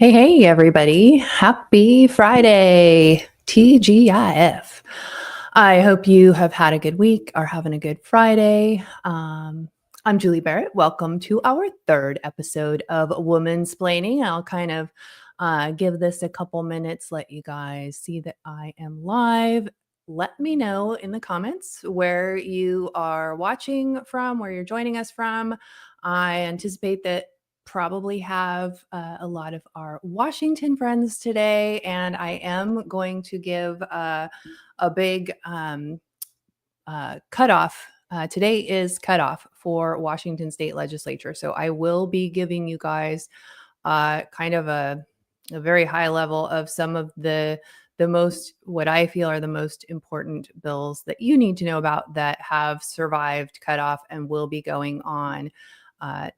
Hey, everybody. Happy Friday. TGIF. I hope you have had a good week, are having a good Friday. I'm Julie Barrett. Welcome to our third episode of Womansplaining. I'll kind of give this a couple minutes, let you guys see that I am live. Let me know in the comments where you are watching from, where you're joining us from. I anticipate that probably have a lot of our Washington friends today, and I am going to give a big cutoff. Today is cutoff for Washington State Legislature, so I will be giving you guys kind of a very high level of some of the most, what I feel are the most important bills that you need to know about that have survived cutoff and will be going on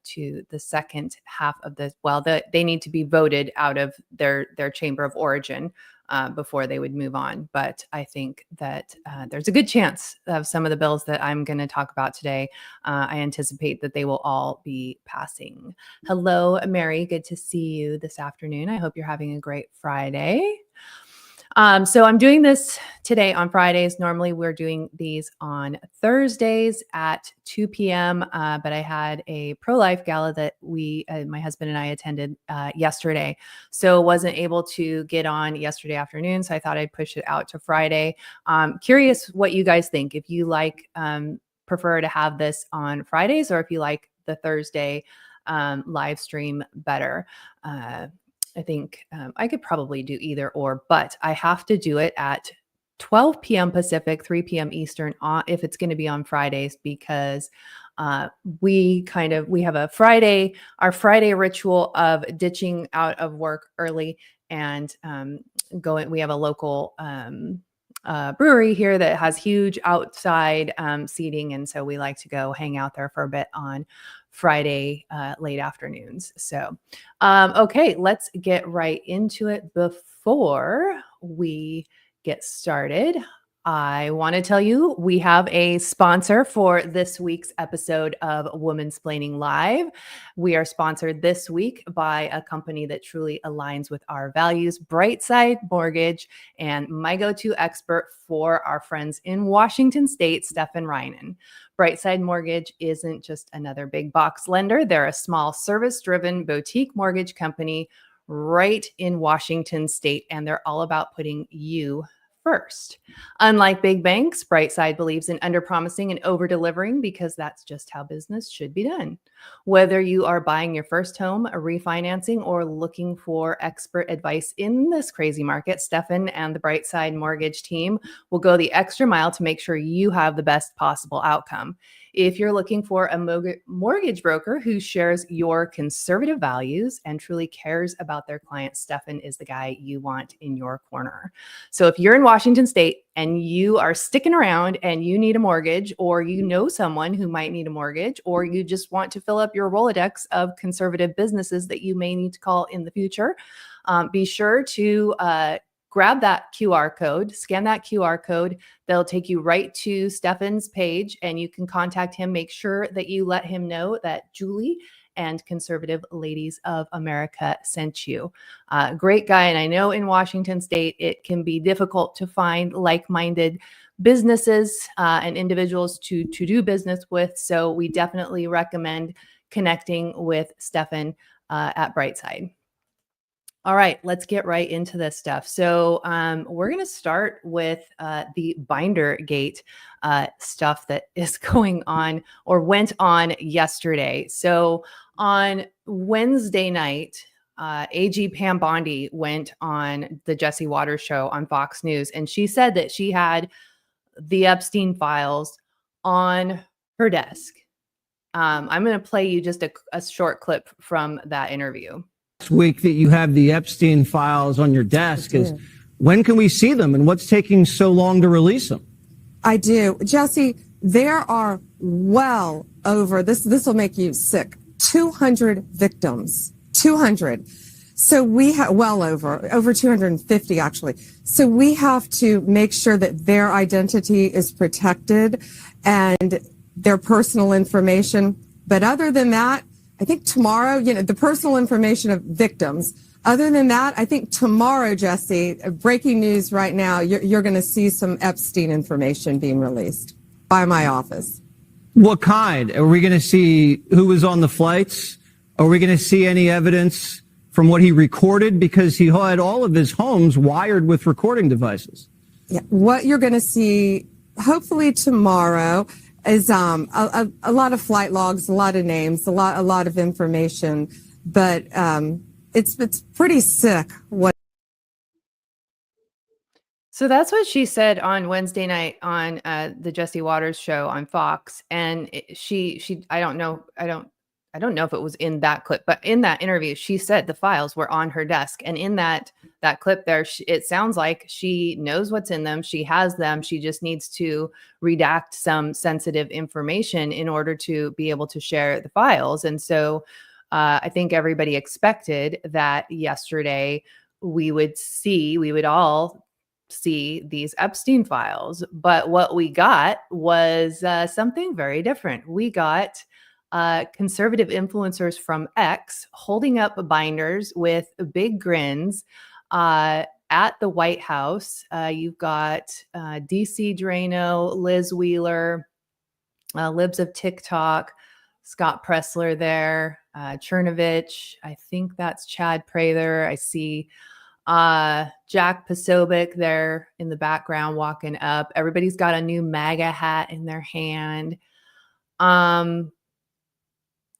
to the second half of this. Well, they need to be voted out of their chamber of origin before they would move on. But I think that there's a good chance of some of the bills that I'm going to talk about today. I anticipate that they will all be passing. Hello, Mary. Good to see you this afternoon. I hope you're having a great Friday. So I'm doing this today on Fridays. Normally we're doing these on Thursdays at 2 p.m. But I had a pro-life gala that my husband and I attended yesterday. So wasn't able to get on yesterday afternoon. So I thought I'd push it out to Friday. Curious what you guys think. If you prefer to have this on Fridays, or if you like the Thursday live stream better. I think I could probably do either or, but I have to do it at 12 p.m. Pacific, 3 p.m. Eastern if it's going to be on Fridays, because we have our Friday ritual of ditching out of work early and going. We have a local brewery here that has huge outside seating, and so we like to go hang out there for a bit on Friday late afternoons. So okay, let's get right into it. Before we get started, I want to tell you we have a sponsor for this week's episode of Womansplaining Live. We are sponsored this week by a company that truly aligns with our values, Brightside Mortgage, and my go-to expert for our friends in Washington State, Stefan Reinen. Brightside Mortgage isn't just another big box lender. They're a small service-driven boutique mortgage company right in Washington State, and they're all about putting you first. Unlike big banks, Brightside believes in under-promising and over-delivering, because that's just how business should be done. Whether you are buying your first home, refinancing, or looking for expert advice in this crazy market, Stefan and the Brightside Mortgage team will go the extra mile to make sure you have the best possible outcome. If you're looking for a mortgage broker who shares your conservative values and truly cares about their clients, Stefan is the guy you want in your corner. So if you're in Washington State and you are sticking around and you need a mortgage, or you know someone who might need a mortgage, or you just want to fill up your Rolodex of conservative businesses that you may need to call in the future, be sure to grab that QR code, scan that QR code. They'll take you right to Stefan's page, and you can contact him. Make sure that you let him know that Julie and Conservative Ladies of America sent you. Great guy. And I know in Washington State, it can be difficult to find like-minded businesses and individuals to do business with. So we definitely recommend connecting with Stefan at Brightside. All right, let's get right into this stuff. So we're going to start with the Bindergate stuff that is going on, or went on yesterday. So on Wednesday night, AG Pam Bondi went on the Jesse Waters show on Fox News, and she said that she had the Epstein files on her desk. I'm going to play you just a short clip from that interview. Week that you have the Epstein files on your desk is, when can we see them, and what's taking so long to release them? I do. Jesse, there are well over, this will make you sick, 200 victims. 200. So we have well over 250 actually. So we have to make sure that their identity is protected and their personal information. But other than that, I think tomorrow, the personal information of victims. Other than that, I think tomorrow, Jesse, breaking news right now, you're going to see some Epstein information being released by my office. What kind? Are we going to see who was on the flights? Are we going to see any evidence from what he recorded? Because he had all of his homes wired with recording devices. Yeah, what you're going to see, hopefully tomorrow, is a lot of flight logs, a lot of names, a lot of information, but it's pretty sick. So that's what she said on Wednesday night on the Jesse Waters show on Fox, and she I don't know if it was in that clip, but in that interview, she said the files were on her desk, and in that clip there, it sounds like she knows what's in them, she has them, she just needs to redact some sensitive information in order to be able to share the files. And so I think everybody expected that yesterday we would all see these Epstein files. But what we got was something very different. We got conservative influencers from X holding up binders with big grins at the White House. You've got DC Drano, Liz Wheeler, Libs of TikTok, Scott Pressler there, Chernovich. I think that's Chad Prather. I see Jack Posobiec there in the background walking up. Everybody's got a new MAGA hat in their hand. And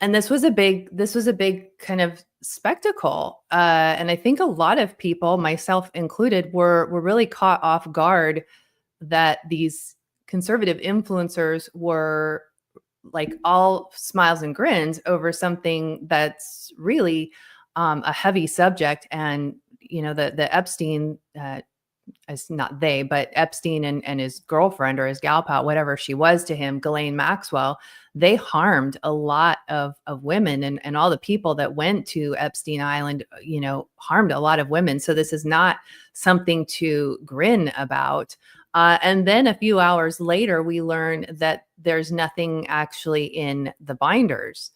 this was a big kind of spectacle. And I think a lot of people, myself included, were really caught off guard that these conservative influencers were like all smiles and grins over something that's really a heavy subject. And the Epstein, it's not they, but Epstein and his girlfriend or his gal pal, whatever she was to him, Ghislaine Maxwell, they harmed a lot of women, and all the people that went to Epstein Island, harmed a lot of women. So this is not something to grin about. And then a few hours later, we learn that there's nothing actually in the binders.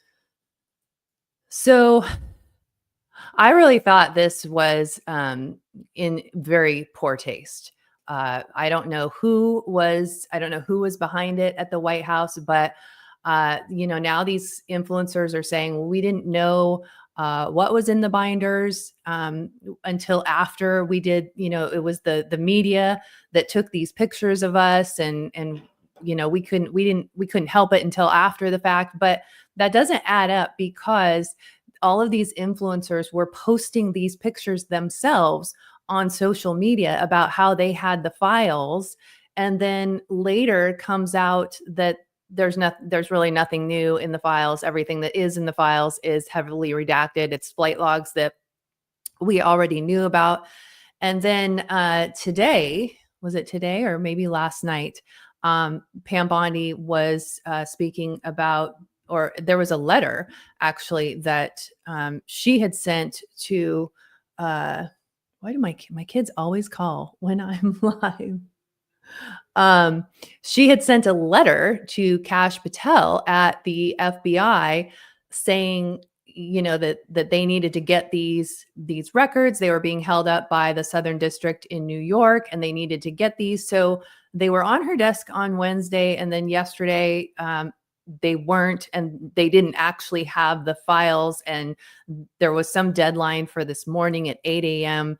So I really thought this was in very poor taste. I don't know who was behind it at the White House, but now these influencers are saying, well, we didn't know what was in the binders until after we did. It was the media that took these pictures of us, and we couldn't help it until after the fact. But that doesn't add up, because all of these influencers were posting these pictures themselves on social media about how they had the files. And then later comes out that there's really nothing new in the files. Everything that is in the files is heavily redacted. It's flight logs that we already knew about. And then today, was it today or maybe last night, Pam Bondi was speaking about, or there was a letter actually that she had sent to, why do my kids always call when I'm live? She had sent a letter to Kash Patel at the FBI saying, that they needed to get these records. They were being held up by the Southern District in New York, and they needed to get these. So they were on her desk on Wednesday, and then yesterday, they weren't, and they didn't actually have the files. And there was some deadline for this morning at 8 a.m.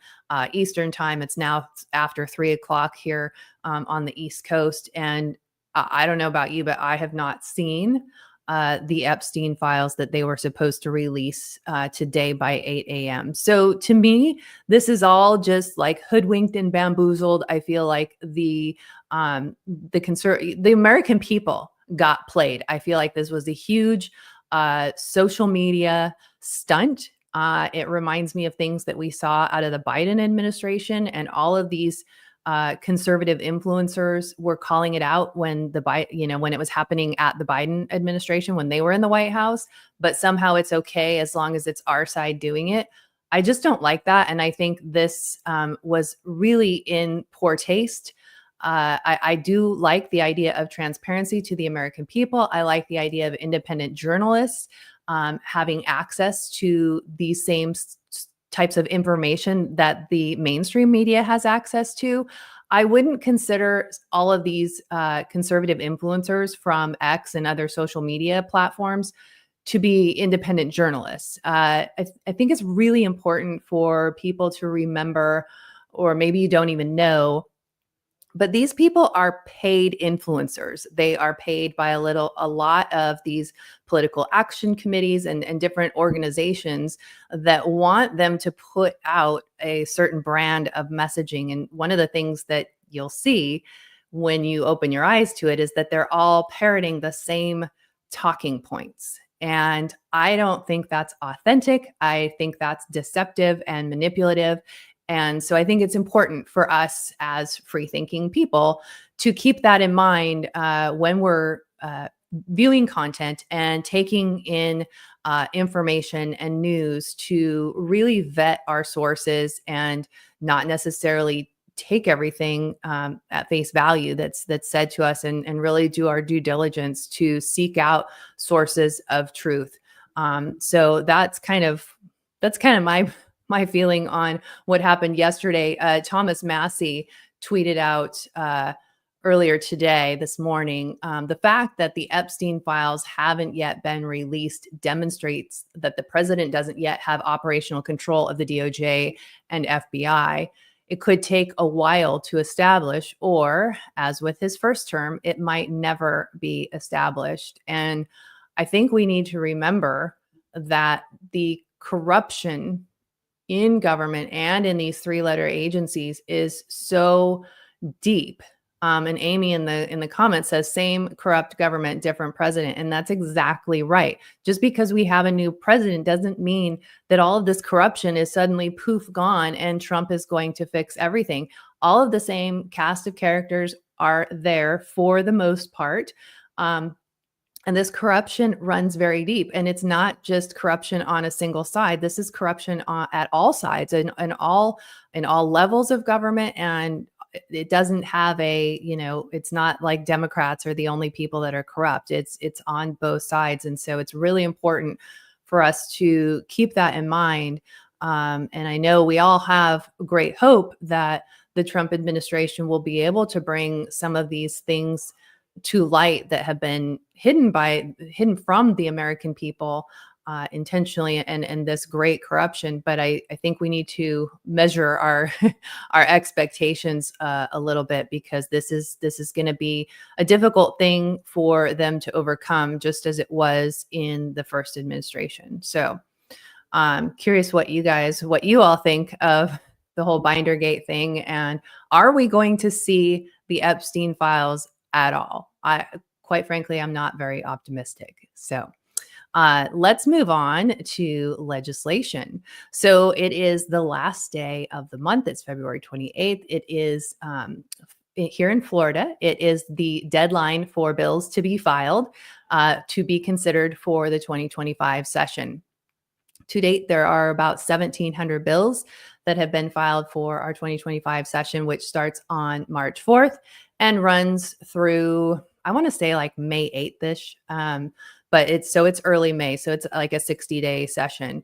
Eastern time. It's now after 3 o'clock here on the East Coast. And I don't know about you, but I have not seen the Epstein files that they were supposed to release today by 8 a.m. So to me, this is all just like hoodwinked and bamboozled. I feel like the American people got played. I feel like this was a huge social media stunt. It reminds me of things that we saw out of the Biden administration, and all of these conservative influencers were calling it out when when it was happening at the Biden administration, when they were in the White House. But somehow it's okay as long as it's our side doing it. I just don't like that, and I think this was really in poor taste. I do like the idea of transparency to the American people. I like the idea of independent journalists. having access to these same types of information that the mainstream media has access to. I wouldn't consider all of these conservative influencers from X and other social media platforms to be independent journalists. I think it's really important for people to remember, or maybe you don't even know, but these people are paid influencers. They are paid by a lot of these political action committees and different organizations that want them to put out a certain brand of messaging. And one of the things that you'll see when you open your eyes to it is that they're all parroting the same talking points. And I don't think that's authentic. I think that's deceptive and manipulative. And so I think it's important for us as free thinking people to keep that in mind when we're viewing content and taking in information and news, to really vet our sources and not necessarily take everything at face value that's said to us, and really do our due diligence to seek out sources of truth. So that's kind of my feeling on what happened yesterday. Thomas Massey tweeted out earlier today, this morning, the fact that the Epstein files haven't yet been released demonstrates that the president doesn't yet have operational control of the DOJ and FBI. It could take a while to establish, or as with his first term, it might never be established. And I think we need to remember that the corruption in government and in these three-letter agencies is so deep. And Amy in the comments says, same corrupt government, different president. And that's exactly right. Just because we have a new president doesn't mean that all of this corruption is suddenly poof gone and Trump is going to fix everything. All of the same cast of characters are there for the most part. And this corruption runs very deep, and it's not just corruption on a single side. This is corruption at all sides and all levels of government. And it doesn't have it's not like Democrats are the only people that are corrupt. It's on both sides. And so it's really important for us to keep that in mind. And I know we all have great hope that the Trump administration will be able to bring some of these things to light that have been hidden from the American people intentionally, and this great corruption. But I think we need to measure our our expectations a little bit, because this is going to be a difficult thing for them to overcome, just as it was in the first administration. So I'm curious what you all think of the whole Bindergate thing, and are we going to see the Epstein files at all? Quite frankly, I'm not very optimistic. So let's move on to legislation. So it is the last day of the month. It's February 28th. It is here in Florida. It is the deadline for bills to be filed to be considered for the 2025 session. To date, there are about 1,700 bills that have been filed for our 2025 session, which starts on March 4th and runs through, I want to say, like May 8th-ish. But it's early May. So it's like a 60-day session.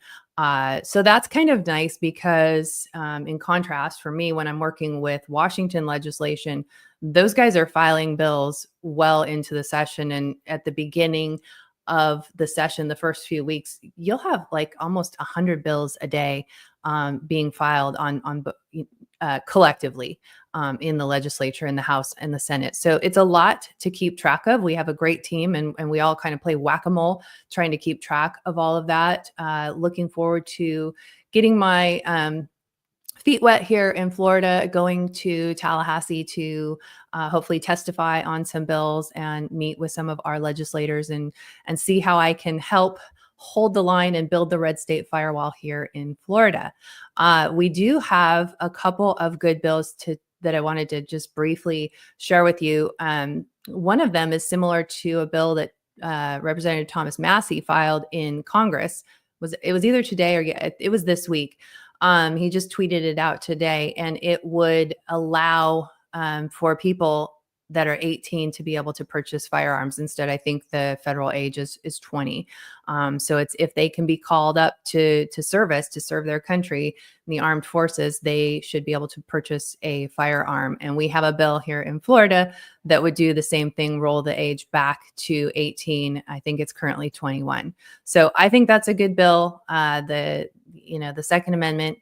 So that's kind of nice, because in contrast for me, when I'm working with Washington legislation, those guys are filing bills well into the session. And at the beginning of the session, the first few weeks, you'll have like almost 100 bills a day being filed on collectively in the legislature, in the House and the Senate. So it's a lot to keep track of. We have a great team, and we all kind of play whack-a-mole trying to keep track of all of that. Looking forward to getting my feet wet here in Florida, going to Tallahassee to hopefully testify on some bills and meet with some of our legislators and see how I can help hold the line and build the red state firewall here in Florida. We do have a couple of good bills that I wanted to just briefly share with you. One of them is similar to a bill that Representative Thomas Massey filed in Congress. It was either today or it was this week. He just tweeted it out today, and it would allow for people that are 18 to be able to purchase firearms. Instead, I think the federal age is 20. So it's if they can be called up to service to serve their country in the armed forces, they should be able to purchase a firearm. And we have a bill here in Florida that would do the same thing, roll the age back to 18. I think it's currently 21. So I think that's a good bill. The Second Amendment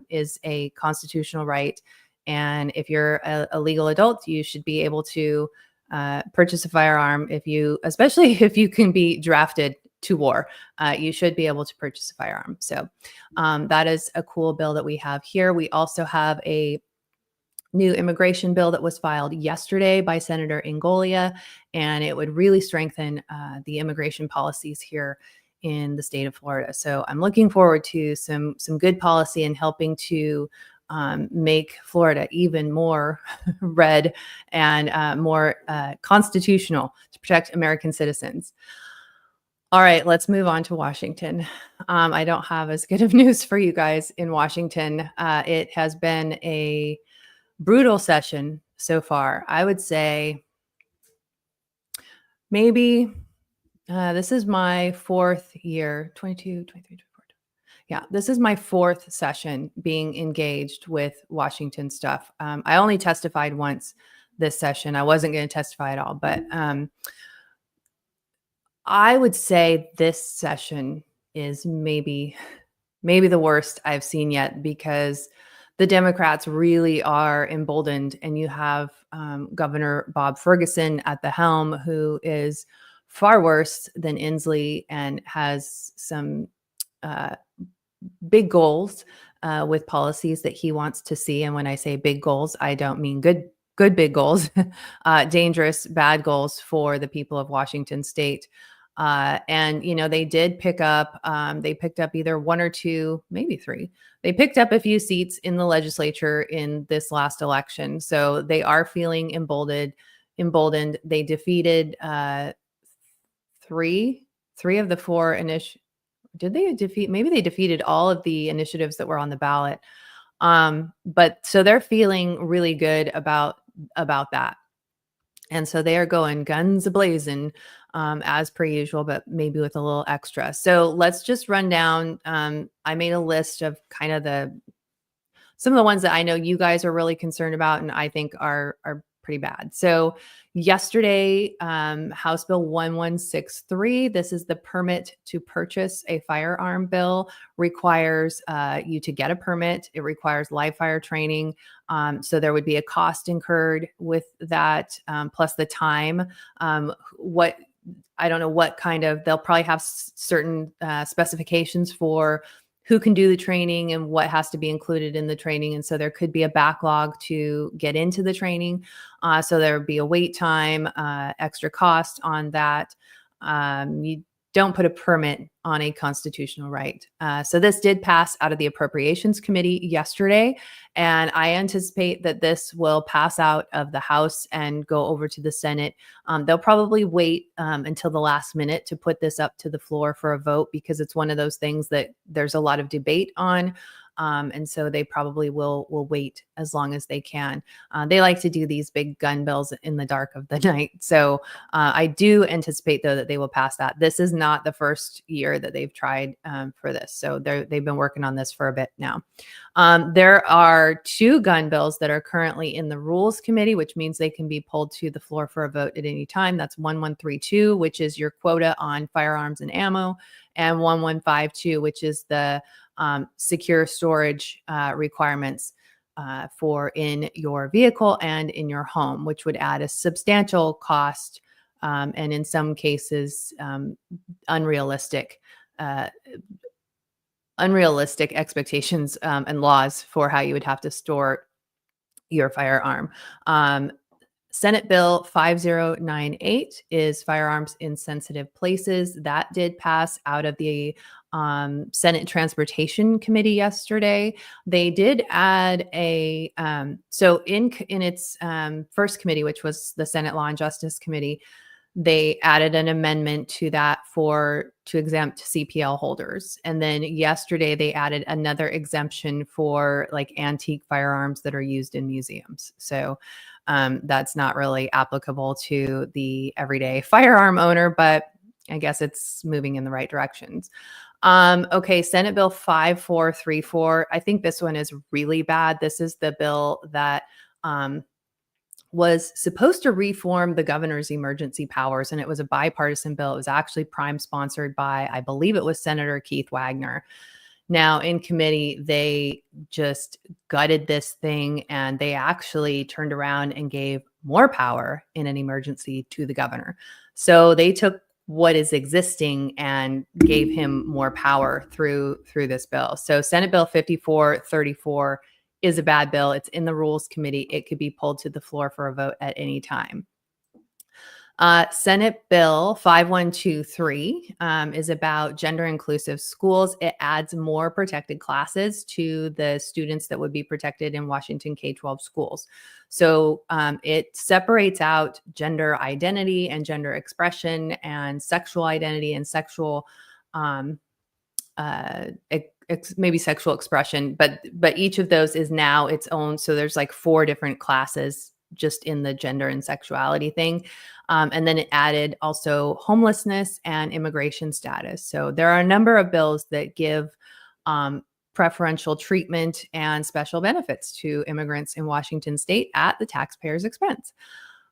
is a constitutional right. And if you're a legal adult, you should be able to purchase a firearm. Especially if you can be drafted to war, you should be able to purchase a firearm. So that is a cool bill that we have here. We also have a new immigration bill that was filed yesterday by Senator Ingoglia, and it would really strengthen the immigration policies here in the state of Florida. So I'm looking forward to some good policy and helping to make Florida even more red and more constitutional to protect American citizens. All right, let's move on to Washington. I don't have as good of news for you guys in Washington. It has been a brutal session so far. I would say maybe this is my fourth year, 22, 23, 24. Yeah, this is my fourth session being engaged with Washington stuff. I only testified once this session. I wasn't going to testify at all, but I would say this session is maybe the worst I've seen yet, because the Democrats really are emboldened, and you have Governor Bob Ferguson at the helm, who is far worse than Inslee and has some big goals with policies that he wants to see. And when I say big goals, I don't mean good big goals, dangerous, bad goals for the people of Washington state. And, they did picked up either one or two, maybe three. They picked up a few seats in the legislature in this last election. So they are feeling emboldened. They defeated three of the four did they defeat? Maybe they defeated all of the initiatives that were on the ballot. But so they're feeling really good about that. And so they are going guns a-blazing as per usual, but maybe with a little extra. So let's just run down. I made a list of kind of some of the ones that I know you guys are really concerned about and I think are pretty bad. So yesterday, House Bill 1163, this is the permit to purchase a firearm bill, requires you to get a permit. It requires live fire training. So there would be a cost incurred with that, plus the time. I don't know what kind of, they'll probably have certain specifications for who can do the training and what has to be included in the training. And so there could be a backlog to get into the training. So there would be a wait time, extra cost on that. You don't put a permit on a constitutional right. So this did pass out of the Appropriations Committee yesterday, and I anticipate that this will pass out of the House and go over to the Senate. They'll probably wait until the last minute to put this up to the floor for a vote, because it's one of those things that there's a lot of debate on. And so they probably will wait as long as they can. They like to do these big gun bills in the dark of the night. So I do anticipate, though, that they will pass that. This is not the first year that they've tried for this. So they've been working on this for a bit now. There are two gun bills that are currently in the Rules Committee, which means they can be pulled to the floor for a vote at any time. That's 1132, which is your quota on firearms and ammo, and 1152, which is the secure storage requirements for in your vehicle and in your home, which would add a substantial cost and in some cases unrealistic expectations and laws for how you would have to store your firearm. Senate Bill 5098 is firearms in sensitive places. That did pass out of the Senate Transportation Committee yesterday. They did add so in its first committee, which was the Senate Law and Justice Committee, they added an amendment to that to exempt CPL holders. And then yesterday they added another exemption for like antique firearms that are used in museums. So that's not really applicable to the everyday firearm owner, but I guess it's moving in the right directions. Okay, Senate Bill 5434. I think this one is really bad. This is the bill that was supposed to reform the governor's emergency powers, and it was a bipartisan bill. It was actually prime sponsored by, I believe it was Senator Keith Wagner. Now, in committee, they just gutted this thing, and they actually turned around and gave more power in an emergency to the governor. So they took what is existing and gave him more power through this bill. So Senate Bill 5434 is a bad bill. It's in the Rules Committee. It could be pulled to the floor for a vote at any time. Senate Bill 5123 is about gender inclusive schools. It adds more protected classes to the students that would be protected in Washington K-12 schools. So it separates out gender identity and gender expression and sexual identity and sexual maybe sexual expression, but each of those is now its own. So there's like 4 different classes just in the gender and sexuality thing. And then it added also homelessness and immigration status. So there are a number of bills that give preferential treatment and special benefits to immigrants in Washington state at the taxpayer's expense.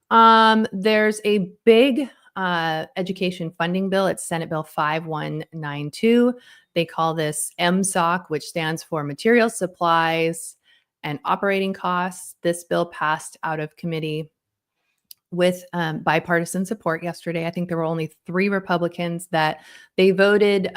There's a big education funding bill. It's Senate Bill 5192. They call this MSOC, which stands for Material Supplies and Operating Costs. This bill passed out of committee with bipartisan support yesterday. I think there were only 3 Republicans that they voted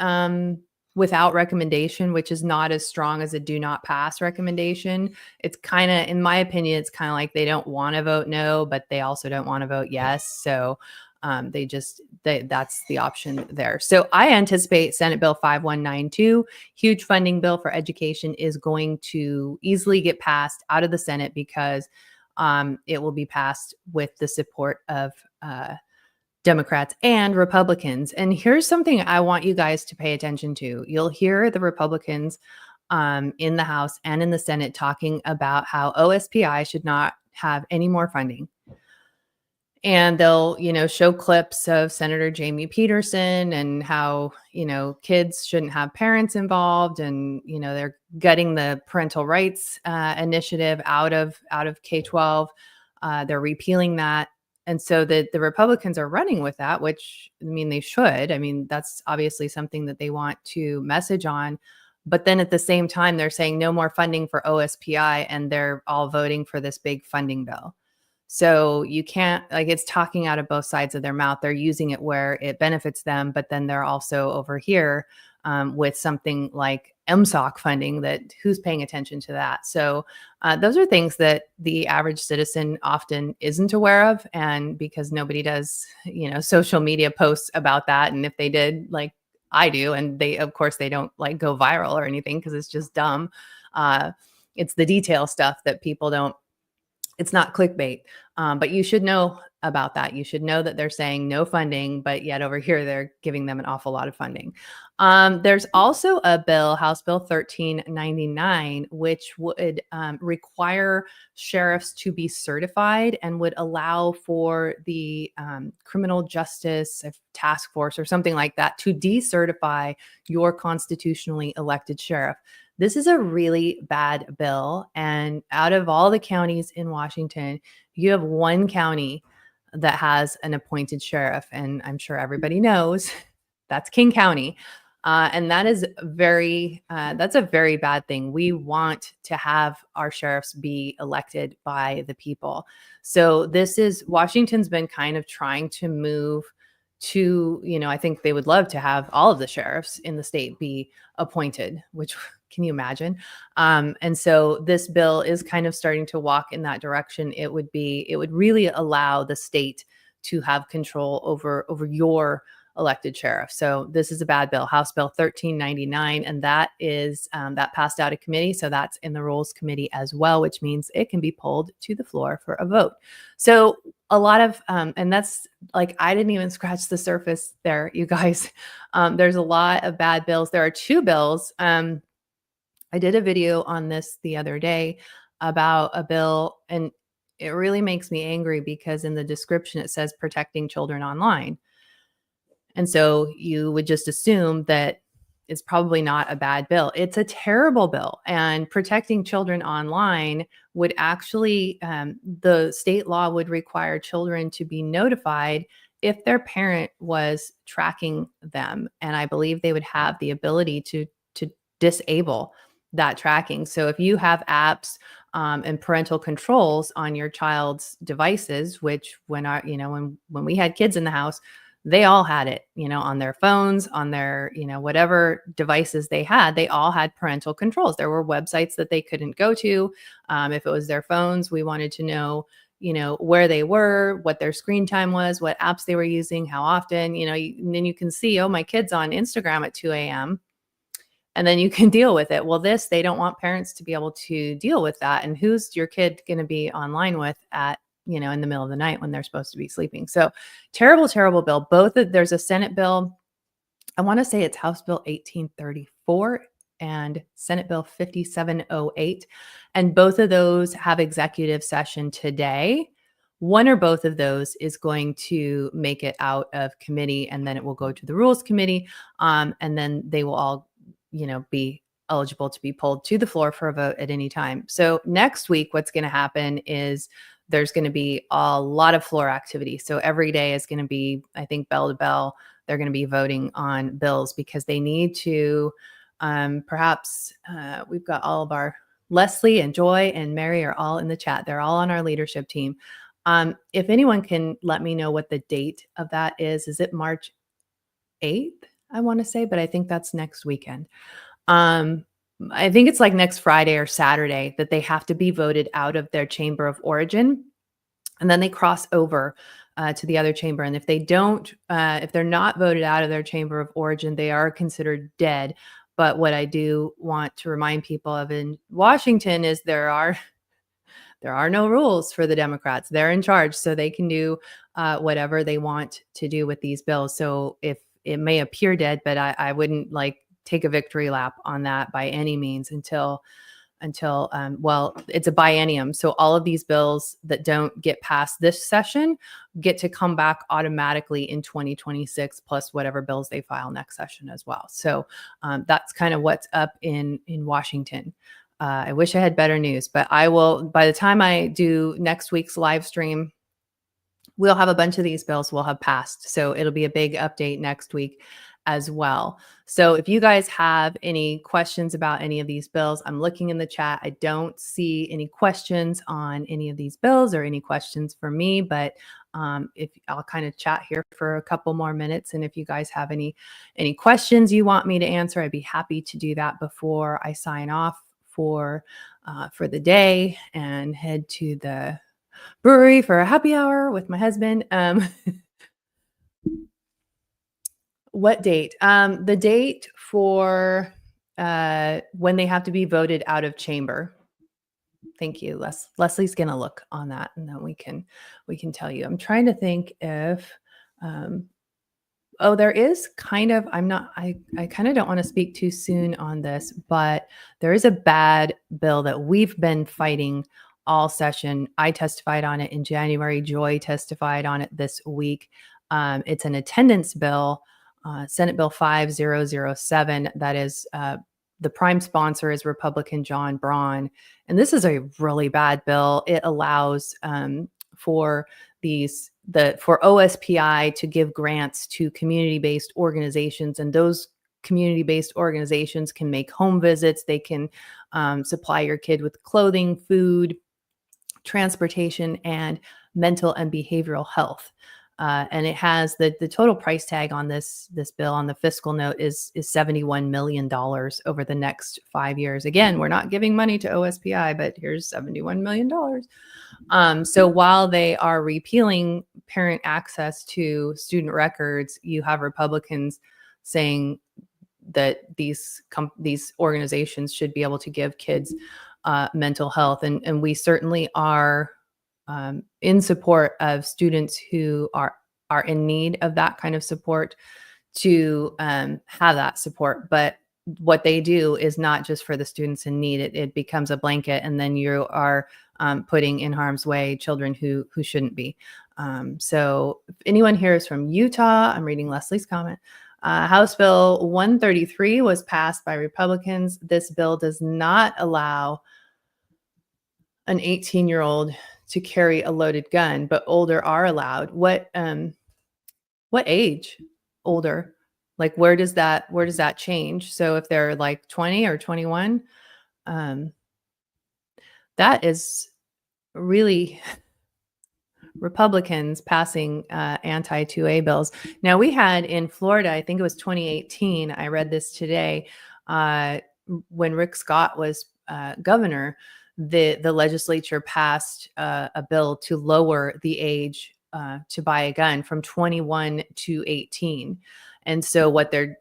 without recommendation, which is not as strong as a do not pass recommendation. It's kind of, in my opinion, it's kind of like they don't want to vote no, but they also don't want to vote yes. So that's the option there. So I anticipate Senate Bill 5192, huge funding bill for education, is going to easily get passed out of the Senate because it will be passed with the support of Democrats and Republicans. And here's something I want you guys to pay attention to. You'll hear the Republicans in the House and in the Senate talking about how OSPI should not have any more funding. And they'll, show clips of Senator Jamie Peterson and how, kids shouldn't have parents involved, and, they're gutting the parental rights initiative out of K-12. They're repealing that. And so the Republicans are running with that, which, they should. That's obviously something that they want to message on. But then at the same time, they're saying no more funding for OSPI, and they're all voting for this big funding bill. So you can't, it's talking out of both sides of their mouth. They're using it where it benefits them, but then they're also over here with something like MSOC funding that who's paying attention to that. So those are things that the average citizen often isn't aware of. And because nobody does, social media posts about that. And if they did, like I do, and of course they don't go viral or anything because it's just dumb. It's the detail stuff that people don't. It's not clickbait, but you should know about that. You should know that they're saying no funding, but yet over here, they're giving them an awful lot of funding. There's also a bill, House Bill 1399, which would require sheriffs to be certified and would allow for the criminal justice task force or something like that to decertify your constitutionally elected sheriff. This is a really bad bill. And out of all the counties in Washington, you have one county that has an appointed sheriff. And I'm sure everybody knows that's King County. And that is that's a very bad thing. We want to have our sheriffs be elected by the people. So Washington's been kind of trying to move to, I think they would love to have all of the sheriffs in the state be appointed, which can you imagine? And so this bill is kind of starting to walk in that direction. It would really allow the state to have control over your elected sheriff. So this is a bad bill, House Bill 1399, and that is that passed out of committee. So that's in the Rules Committee as well, which means it can be pulled to the floor for a vote. So a lot of, and that's like, I didn't even scratch the surface there, you guys. There's a lot of bad bills. There are two bills. I did a video on this the other day about a bill, and it really makes me angry because in the description it says protecting children online. And so you would just assume that it's probably not a bad bill. It's a terrible bill. And protecting children online would actually, the state law would require children to be notified if their parent was tracking them. And I believe they would have the ability to disable that tracking. So if you have apps and parental controls on your child's devices, which when we had kids in the house, they all had it, on their phones, on their, whatever devices they all had parental controls. There were websites that they couldn't go to. If it was their phones, we wanted to know, where they were, what their screen time was, what apps they were using, how often, and then you can see, oh, my kid's on Instagram at 2 a.m. And then you can deal with it. Well, they don't want parents to be able to deal with that. And who's your kid going to be online with at, in the middle of the night when they're supposed to be sleeping? So terrible, terrible bill. There's a Senate bill. I want to say it's House Bill 1834 and Senate Bill 5708. And both of those have executive session today. One or both of those is going to make it out of committee, and then it will go to the Rules Committee. And then they will all be eligible to be pulled to the floor for a vote at any time. So next week, what's going to happen is there's going to be a lot of floor activity. So every day is going to be, I think, bell to bell, they're going to be voting on bills because they need to, perhaps we've got all of our Leslie and Joy and Mary are all in the chat. They're all on our leadership team. If anyone can let me know what the date of that is it March 8th? I want to say, but I think that's next weekend. I think it's like next Friday or Saturday that they have to be voted out of their chamber of origin. And then they cross over to the other chamber. And if they don't, if they're not voted out of their chamber of origin, they are considered dead. But what I do want to remind people of in Washington is there are no rules for the Democrats. They're in charge, so they can do whatever they want to do with these bills. So if it may appear dead, but I wouldn't take a victory lap on that by any means until well, it's a biennium. So all of these bills that don't get passed this session get to come back automatically in 2026, plus whatever bills they file next session as well. So that's kind of what's up in Washington. I wish I had better news, but I will, by the time I do next week's live stream, we'll have a bunch of these bills will have passed. So it'll be a big update next week as well. So if you guys have any questions about any of these bills, I'm looking in the chat. I don't see any questions on any of these bills or any questions for me, but if I'll kind of chat here for a couple more minutes. And if you guys have any questions you want me to answer, I'd be happy to do that before I sign off for the day and head to the brewery for a happy hour with my husband. What date? The date for when they have to be voted out of chamber. Thank you, Leslie's gonna look on that, and then we can tell you. I'm trying to think if there is kind of, I kind of don't want to speak too soon on this, but there is a bad bill that we've been fighting all session. I testified on it in January. Joy testified on it this week. It's an attendance bill, Senate Bill 5007. That is, the prime sponsor is Republican John Braun. And this is a really bad bill. It allows for OSPI to give grants to community-based organizations, and those community-based organizations can make home visits. They can supply your kid with clothing, food, transportation, and mental and behavioral health. And it has the total price tag on this bill on the fiscal note is $71 million over the next 5 years. Again, we're not giving money to OSPI, but here's $71 million. So while they are repealing parent access to student records, you have Republicans saying that these organizations should be able to give kids mental health, and we certainly are in support of students who are in need of that kind of support to have that support. But what they do is not just for the students in need. It becomes a blanket, and then you are putting in harm's way children who shouldn't be. So if anyone here is from Utah, I'm reading Leslie's comment. House Bill 133 was passed by Republicans. This bill does not allow an 18-year-old to carry a loaded gun, but older are allowed. What age older? Like, where does that change? So if they're like 20 or 21, that is really Republicans passing anti-2A bills. Now, we had in Florida, I think it was 2018, I read this today, when Rick Scott was governor, the legislature passed a bill to lower the age to buy a gun from 21 to 18. And so what they're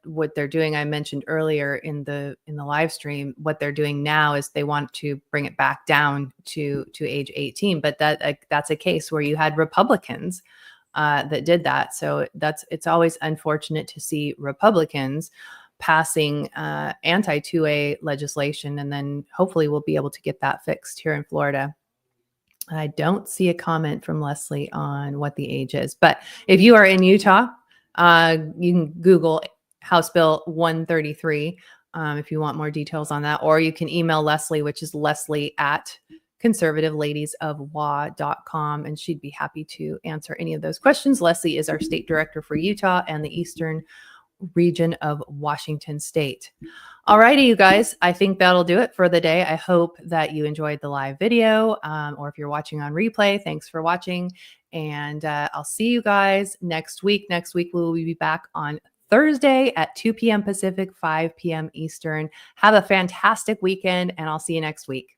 doing, I mentioned earlier in the live stream, what they're doing now is they want to bring it back down to age 18. But that's a case where you had Republicans that did that. So it's always unfortunate to see Republicans passing anti-2A legislation, and then hopefully we'll be able to get that fixed here in Florida. I don't see a comment from Leslie on what the age is, but if you are in Utah, you can Google House Bill 133 if you want more details on that, or you can email Leslie, which is leslie@conservativeladiesofwa.com, and she'd be happy to answer any of those questions. Leslie is our state director for Utah and the Eastern region of Washington State. All righty, you guys, I think that'll do it for the day. I hope that you enjoyed the live video, or if you're watching on replay, thanks for watching. And I'll see you guys next week. Next week, we will be back on Thursday at 2 p.m. Pacific, 5 p.m. Eastern. Have a fantastic weekend, and I'll see you next week.